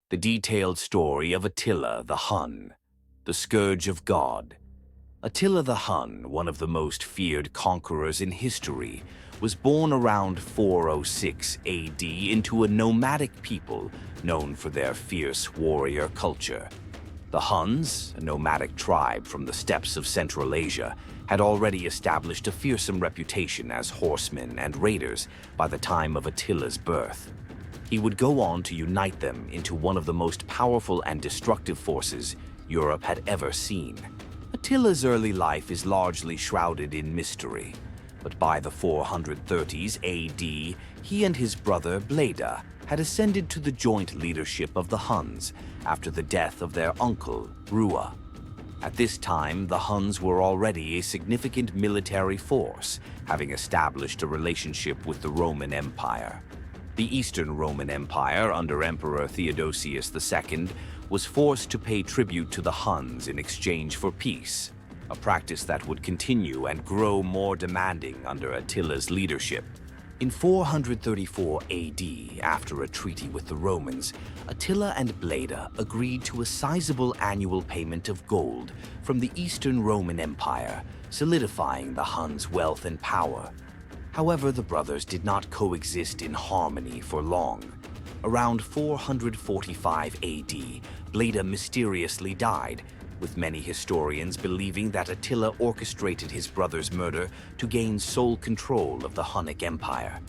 The detailed story of Attila the Hun, the Scourge of God. Attila the Hun, one of the most feared conquerors in history, was born around 406 AD into a nomadic people known for their fierce warrior culture. The Huns, a nomadic tribe from the steppes of Central Asia, had already established a fearsome reputation as horsemen and raiders by the time of Attila's birth. He would go on to unite them into one of the most powerful and destructive forces Europe had ever seen. Attila's early life is largely shrouded in mystery, but by the 430s AD, he and his brother Bleda had ascended to the joint leadership of the Huns after the death of their uncle, Rua. At this time, the Huns were already a significant military force, having established a relationship with the Roman Empire. The Eastern Roman Empire, under Emperor Theodosius II, was forced to pay tribute to the Huns in exchange for peace, a practice that would continue and grow more demanding under Attila's leadership. In 434 AD, after a treaty with the Romans, Attila and Bleda agreed to a sizable annual payment of gold from the Eastern Roman Empire, solidifying the Huns' wealth and power. However, the brothers did not coexist in harmony for long. Around 445 AD, Bleda mysteriously died, with many historians believing that Attila orchestrated his brother's murder to gain sole control of the Hunnic Empire.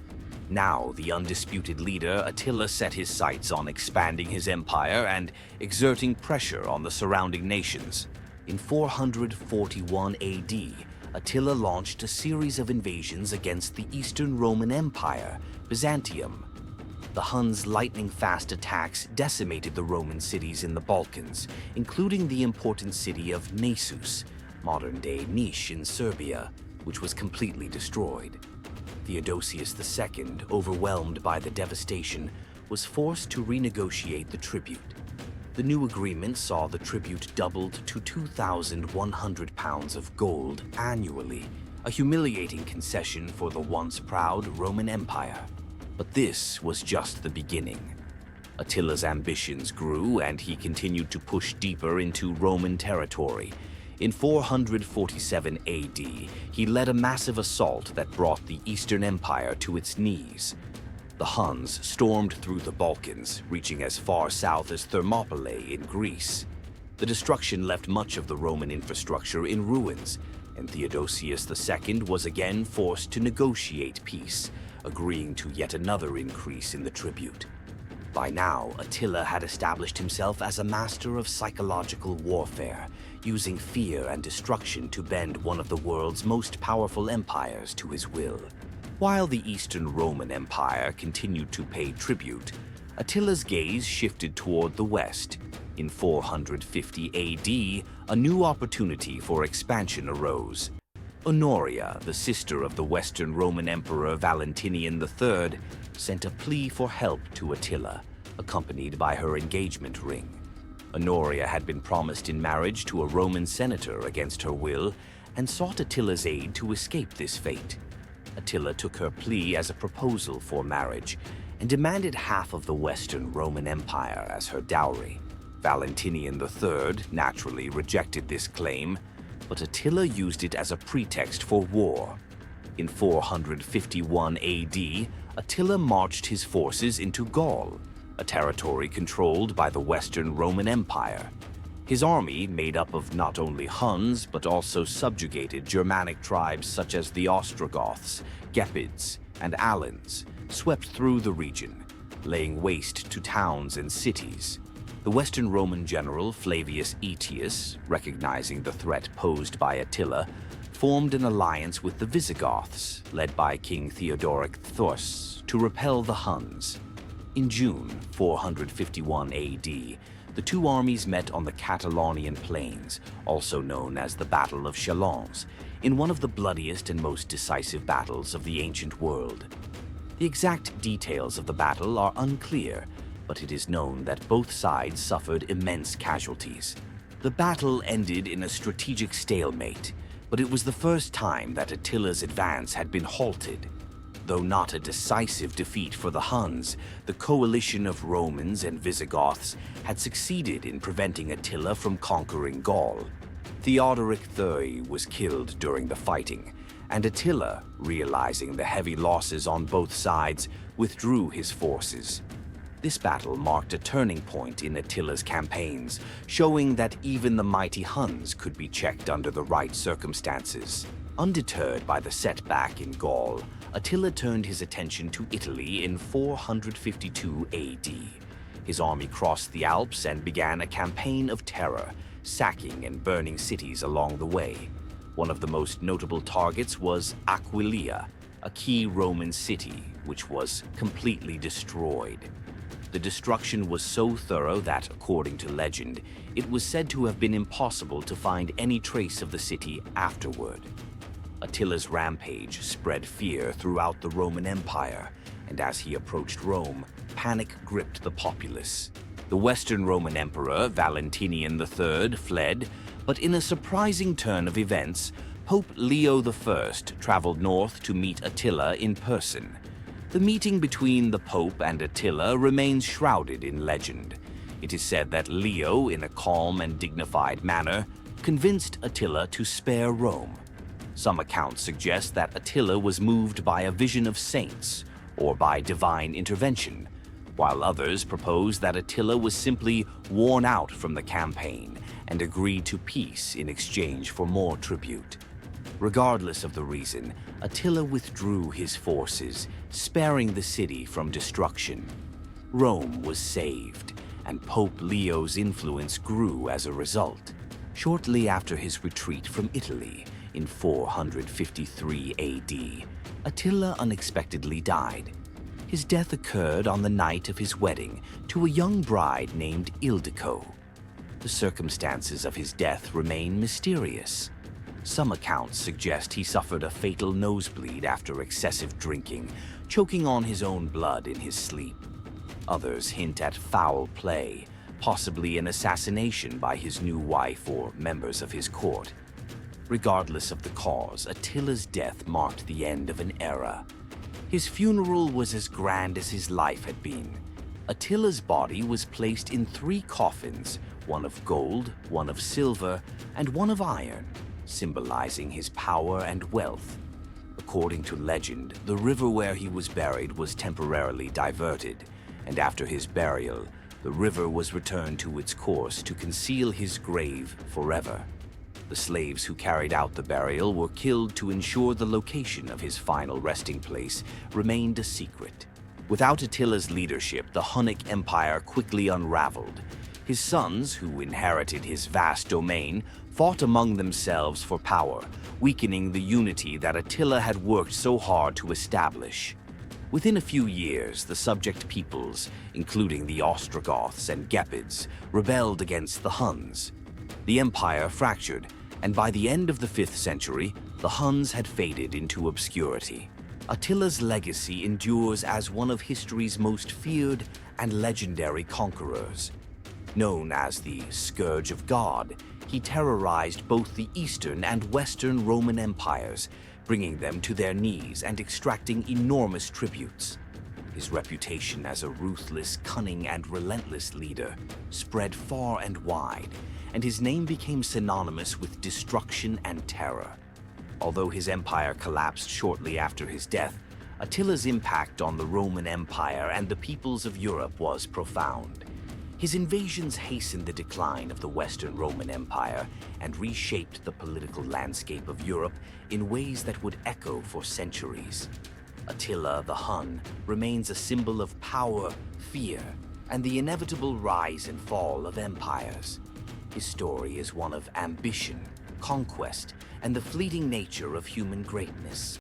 Now, the undisputed leader, Attila set his sights on expanding his empire and exerting pressure on the surrounding nations. In 441 AD, Attila launched a series of invasions against the Eastern Roman Empire, Byzantium. The Huns' lightning-fast attacks decimated the Roman cities in the Balkans, including the important city of Naissus, modern-day Niš in Serbia, which was completely destroyed. Theodosius II, overwhelmed by the devastation, was forced to renegotiate the tribute. The new agreement saw the tribute doubled to 2,100 pounds of gold annually, a humiliating concession for the once proud Roman Empire. But this was just the beginning. Attila's ambitions grew, and he continued to push deeper into Roman territory. In 447 AD, he led a massive assault that brought the Eastern Empire to its knees. The Huns stormed through the Balkans, reaching as far south as Thermopylae in Greece. The destruction left much of the Roman infrastructure in ruins, and Theodosius II was again forced to negotiate peace, agreeing to yet another increase in the tribute. By now, Attila had established himself as a master of psychological warfare, using fear and destruction to bend one of the world's most powerful empires to his will. While the Eastern Roman Empire continued to pay tribute, Attila's gaze shifted toward the west. In 450 AD, a new opportunity for expansion arose. Honoria, the sister of the Western Roman Emperor Valentinian III, sent a plea for help to Attila, accompanied by her engagement ring. Honoria had been promised in marriage to a Roman senator against her will and sought Attila's aid to escape this fate. Attila took her plea as a proposal for marriage and demanded half of the Western Roman Empire as her dowry. Valentinian III naturally rejected this claim, but Attila used it as a pretext for war. In 451 AD, Attila marched his forces into Gaul, a territory controlled by the Western Roman Empire. His army, made up of not only Huns but also subjugated Germanic tribes such as the Ostrogoths, Gepids, and Alans, swept through the region, laying waste to towns and cities. The Western Roman general Flavius Aetius, recognizing the threat posed by Attila, formed an alliance with the Visigoths, led by King Theodoric Thus, to repel the Huns. In June 451 AD, the two armies met on the Catalonian plains, also known as the Battle of Chalons, in one of the bloodiest and most decisive battles of the ancient world. The exact details of the battle are unclear, but it is known that both sides suffered immense casualties. The battle ended in a strategic stalemate, but it was the first time that Attila's advance had been halted. Though not a decisive defeat for the Huns, the coalition of Romans and Visigoths had succeeded in preventing Attila from conquering Gaul. Theodoric III was killed during the fighting, and Attila, realizing the heavy losses on both sides, withdrew his forces. This battle marked a turning point in Attila's campaigns, showing that even the mighty Huns could be checked under the right circumstances. Undeterred by the setback in Gaul, Attila turned his attention to Italy in 452 AD. His army crossed the Alps and began a campaign of terror, sacking and burning cities along the way. One of the most notable targets was Aquileia, a key Roman city, which was completely destroyed. The destruction was so thorough that, according to legend, it was said to have been impossible to find any trace of the city afterward. Attila's rampage spread fear throughout the Roman Empire, and as he approached Rome, panic gripped the populace. The Western Roman Emperor, Valentinian III, fled, but in a surprising turn of events, Pope Leo I traveled north to meet Attila in person. The meeting between the Pope and Attila remains shrouded in legend. It is said that Leo, in a calm and dignified manner, convinced Attila to spare Rome. Some accounts suggest that Attila was moved by a vision of saints or by divine intervention, while others propose that Attila was simply worn out from the campaign and agreed to peace in exchange for more tribute. Regardless of the reason, Attila withdrew his forces, sparing the city from destruction. Rome was saved, and Pope Leo's influence grew as a result. Shortly after his retreat from Italy, in 453 AD, Attila unexpectedly died. His death occurred on the night of his wedding to a young bride named Ildiko. The circumstances of his death remain mysterious. Some accounts suggest he suffered a fatal nosebleed after excessive drinking, choking on his own blood in his sleep. Others hint at foul play, possibly an assassination by his new wife or members of his court. Regardless of the cause, Attila's death marked the end of an era. His funeral was as grand as his life had been. Attila's body was placed in 3 coffins, one of gold, one of silver, and one of iron, symbolizing his power and wealth. According to legend, the river where he was buried was temporarily diverted, and after his burial, the river was returned to its course to conceal his grave forever. The slaves who carried out the burial were killed to ensure the location of his final resting place remained a secret. Without Attila's leadership, the Hunnic Empire quickly unraveled. His sons, who inherited his vast domain, fought among themselves for power, weakening the unity that Attila had worked so hard to establish. Within a few years, the subject peoples, including the Ostrogoths and Gepids, rebelled against the Huns. The empire fractured, and by the end of the 5th century, the Huns had faded into obscurity. Attila's legacy endures as one of history's most feared and legendary conquerors. Known as the Scourge of God, he terrorized both the Eastern and Western Roman empires, bringing them to their knees and extracting enormous tributes. His reputation as a ruthless, cunning, and relentless leader spread far and wide, and his name became synonymous with destruction and terror. Although his empire collapsed shortly after his death, Attila's impact on the Roman Empire and the peoples of Europe was profound. His invasions hastened the decline of the Western Roman Empire and reshaped the political landscape of Europe in ways that would echo for centuries. Attila the Hun remains a symbol of power, fear, and the inevitable rise and fall of empires. His story is one of ambition, conquest, and the fleeting nature of human greatness.